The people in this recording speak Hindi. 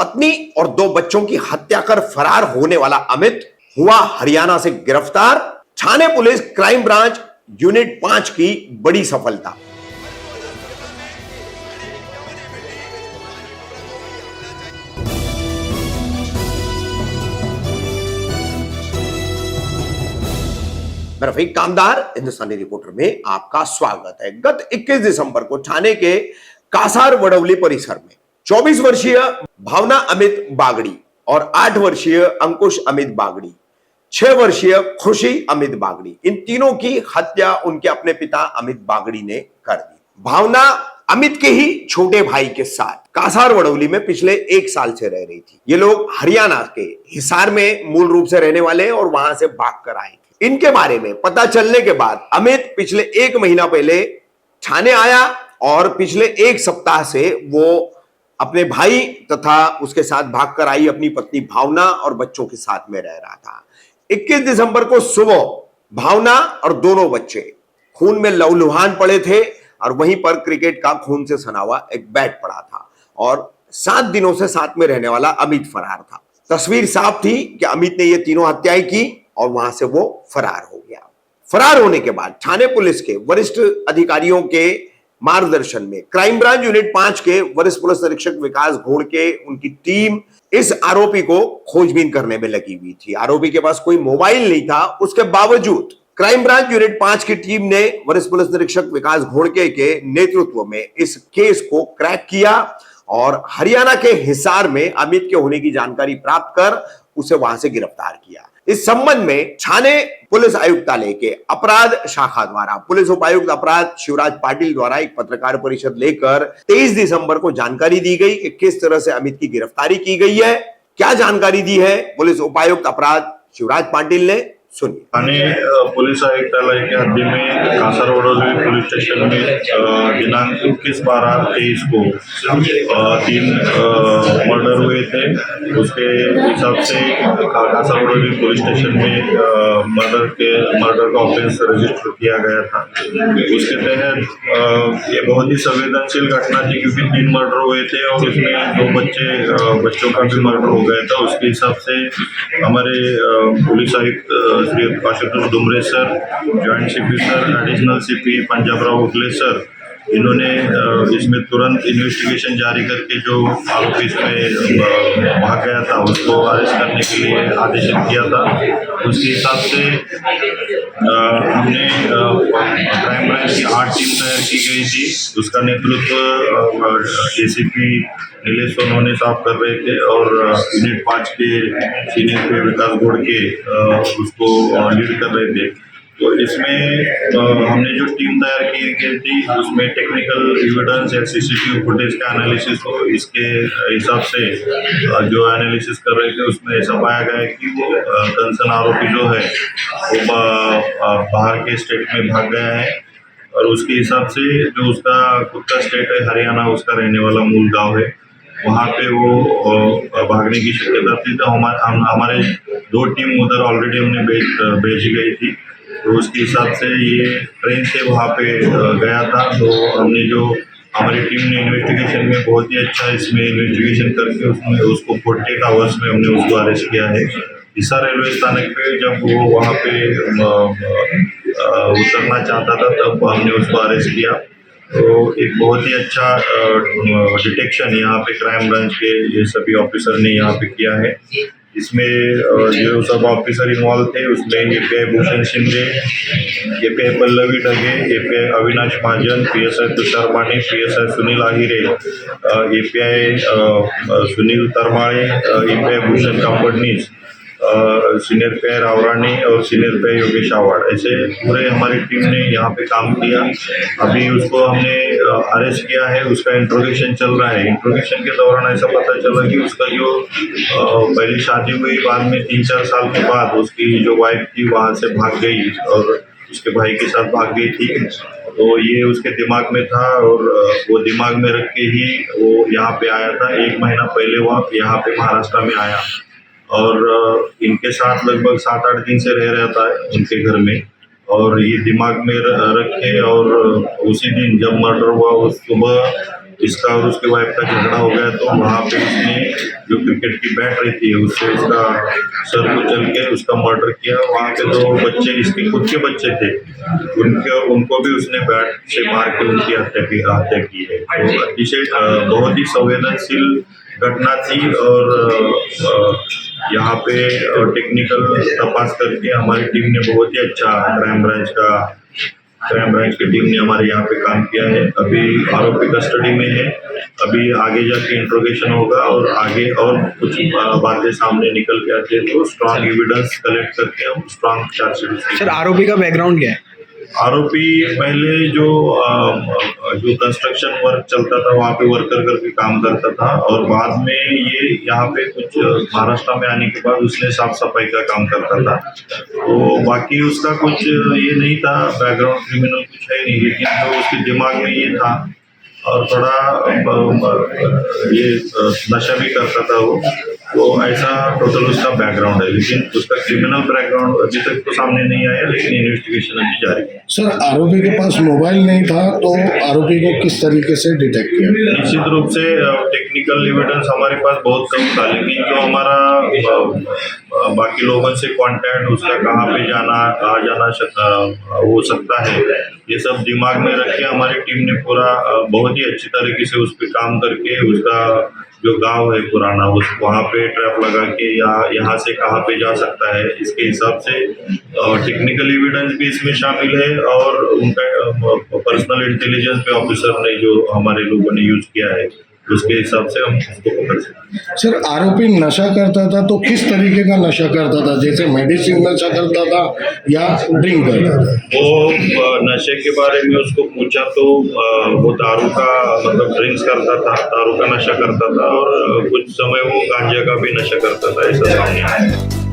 पत्नी और 2 बच्चों की हत्या कर फरार होने वाला अमित हुआ हरियाणा से गिरफ्तार। थाने पुलिस क्राइम ब्रांच यूनिट 5 की बड़ी सफलता। मैं रफीक कामदार हिंदुस्तानी रिपोर्टर में आपका स्वागत है। गत 21 दिसंबर को थाने के कासार वडवली परिसर में 24 वर्षीय भावना अमित बागड़ी और 8 वर्षीय अंकुश अमित बागड़ी, 6 वर्षीय खुशी अमित बागड़ी, इन तीनों की हत्या उनके अपने पिता अमित बागड़ी ने कर दी। भावना अमित के ही छोटे भाई के साथ कासार वडवली में पिछले 1 साल से रह रही थी। ये लोग हरियाणा के हिसार में मूल रूप से रहने वाले और वहां से भागकर आए थे। इनके बारे में पता चलने के बाद अमित पिछले 1 महीना पहले थाने आया और पिछले 1 सप्ताह से वो अपने भाई तथा उसके साथ भागकर आई अपनी पत्नी भावना और बच्चों के साथ में रह रहा था। 21 दिसंबर को सुबह भावना और दोनों बच्चे खून में लहूलुहान पड़े थे और वहीं पर क्रिकेट का खून से सना हुआ एक बैट पड़ा था और 7 दिनों से साथ में रहने वाला अमित फरार था। तस्वीर साफ थी कि अमित ने ये तीनों हत्याएं की और वहां से वो फरार हो गया। फरार होने के बाद थाने पुलिस के वरिष्ठ अधिकारियों के मार्गदर्शन में क्राइम ब्रांच यूनिट 5 के वरिष्ठ पुलिस निरीक्षक विकास घोड़के उनकी टीम इस आरोपी को खोजबीन करने में लगी हुई थी। आरोपी के पास कोई मोबाइल नहीं था, उसके बावजूद क्राइम ब्रांच यूनिट 5 की टीम ने वरिष्ठ पुलिस निरीक्षक विकास घोड़के के नेतृत्व में इस केस को क्रैक किया और हरियाणा के हिसार में अमित के होने की जानकारी प्राप्त कर उसे वहां से गिरफ्तार किया। इस संबंध में थाने पुलिस आयुक्तालय के अपराध शाखा द्वारा पुलिस उपायुक्त अपराध शिवराज पाटिल द्वारा एक पत्रकार परिषद लेकर 23 दिसंबर को जानकारी दी गई कि किस तरह से अमित की गिरफ्तारी की गई है। क्या जानकारी दी है पुलिस उपायुक्त अपराध शिवराज पाटिल ने, सुनिए। थाने पुलिस आयुक्तालय के हद्दी में कासार वडवली पुलिस स्टेशन में दिनांक 21/12/23 को 3 मर्डर हुए थे। उसके हिसाब से कासार वडवली पुलिस स्टेशन में मर्डर का ऑफेंस रजिस्टर किया गया था। उसके तहत ये बहुत ही संवेदनशील घटना थी क्योंकि 3 मर्डर हुए थे और उसमें 2 बच्चों का भी मर्डर हो गया था। उसके हिसाब से हमारे पुलिस आयुक्त Shri Ashutosh Dumre sir, joint CP sir, additional CP Panjabrao उगले सर, इन्होंने इसमें तुरंत इन्वेस्टिगेशन जारी करके जो आरोपी इसमें भाग गया था उसको अरेस्ट करने के लिए आदेशित किया था। उसके हिसाब से हमने क्राइम ब्रांच की 8 टीम तैयार की गई थी। उसका नेतृत्व एसीपी नीलेश सोनवने साहब कर रहे थे और यूनिट 5 के सीनियर पे विकास घोड़के उसको लीड कर रहे थे। तो इसमें हमने जो टीम तैयार की थी उसमें टेक्निकल एविडेंस या सीसीटीवी फुटेज का एनालिसिस हो, इसके हिसाब से जो एनालिसिस कर रहे थे उसमें ऐसा पाया गया कि वो कंसर्न आरोपी जो है वो बाहर के स्टेट में भाग गया है और उसके हिसाब से जो उसका खुद का स्टेट है हरियाणा, उसका रहने वाला मूल गाँव है, वहाँ पे वो भागने की शक्यता थी। तो हमारे 2 टीम उधर ऑलरेडी हमने भेजी गई थी। तो उसके हिसाब से ये ट्रेन से वहाँ पे गया था। तो हमने जो हमारी टीम ने इन्वेस्टिगेशन में बहुत ही अच्छा इसमें इन्वेस्टिगेशन करके उसमें उसको 48 आवर्स में हमने उसको अरेस्ट किया है। हिसार रेलवे स्थानक पे जब वो वहाँ पे उतरना चाहता था तब हमने उसको अरेस्ट किया। तो एक बहुत ही अच्छा डिटेक्शन यहाँ पे क्राइम ब्रांच के ये सभी ऑफिसर ने यहाँ पे किया है। इसमें जो सब ऑफिसर इन्वॉल्व थे उसमें API Bhushan Shinde, API Pallavi Dage, API Avinash Mahajan, PSI Tushar Mane, PSI Sunil Ahire, API Sunil Tarmale, API Bhushan Kapadnis, senior पे रावरानी और सीनियर पे योगेश आवाड़, ऐसे पूरे हमारी टीम ने यहाँ पे काम किया। अभी उसको हमने अरेस्ट किया है, उसका इंट्रोगेशन चल रहा है। इंट्रोगेशन के दौरान ऐसा पता चला कि उसका जो पहली शादी हुई, बाद में 3-4 साल के बाद उसकी जो वाइफ थी वहाँ से भाग गई और उसके भाई के साथ भाग गई थी। तो ये उसके दिमाग में था और वो दिमाग में रख के ही वो यहाँ पे आया था। 1 महीना पहले वो यहाँ पे महाराष्ट्र में आया और इनके साथ लगभग 7-8 दिन से रह रहा था उनके घर में और ये दिमाग में रखे और उसी दिन जब मर्डर हुआ उस सुबह इसका और उसके वाइफ का झगड़ा हो गया, तो वहाँ पे उसने जो क्रिकेट की बैट रहती है उससे उसका सर कुचल के उसका मर्डर किया। वहाँ के दो बच्चे, इसके खुद के बच्चे थे, उनको भी उसने बैट से मार के उनकी हत्या की है। तो अतिशय बहुत ही संवेदनशील घटना थी और यहाँ पे टेक्निकल तपास करके हमारी टीम ने बहुत ही अच्छा क्राइम ब्रांच की टीम ने हमारे यहाँ पे काम किया है। अभी आरोपी कस्टडी में है, अभी आगे जाके इंट्रोगेशन होगा और आगे और कुछ बातें सामने निकल के आती है तो स्ट्रांग एविडेंस कलेक्ट करके हम स्ट्रांग चार्जशीट। सर आरोपी का बैकग्राउंड क्या है? आरोपी पहले जो कंस्ट्रक्शन वर्क चलता था वहाँ पे वर्कर करके काम करता था और बाद में ये यहाँ पे कुछ महाराष्ट्र में आने के बाद उसने साफ सफाई का काम करता था। तो बाकी उसका कुछ ये नहीं था, बैकग्राउंड क्रिमिनल कुछ है नहीं, लेकिन जो उसके दिमाग में ये था और थोड़ा ये नशा भी करता था वो, तो ऐसा टोटल उसका बैकग्राउंड है। लेकिन उसका क्रिमिनल बैकग्राउंड अभी तक तो सामने नहीं आया, लेकिन इन्वेस्टिगेशन अभी जारी है। सर आरोपी के पास मोबाइल नहीं था तो आरोपी को किस तरीके से डिटेक्ट किया? निश्चित रूप से टेक्निकल एविडेंस हमारे पास बहुत कम था, लेकिन जो हमारा बाकी लोगों से कांटेक्ट, उसका कहाँ पे जाना आ जाना हो सकता है, ये सब दिमाग में रख के हमारी टीम ने पूरा बहुत ही अच्छी तरीके से उस पर काम करके उसका जो गांव है पुराना वहाँ पे ट्रैप लगा के या यहाँ से कहाँ पे जा सकता है, इसके हिसाब से टेक्निकल एविडेंस भी इसमें शामिल है और उनका पर्सनल इंटेलिजेंस पे ऑफिसर ने जो हमारे लोगों ने यूज किया है उसके हिसाब से हम उसको पकड़ सकते हैं। सर आरोपी नशा करता था तो किस तरीके का नशा करता था, जैसे मेडिसिन नशा करता था या ड्रिंक करता था? वो नशे के बारे में उसको पूछा तो वो दारू का मतलब ड्रिंक्स करता था, दारू का नशा करता था और कुछ समय वो गांजा का भी नशा करता था, ऐसा सामने आया।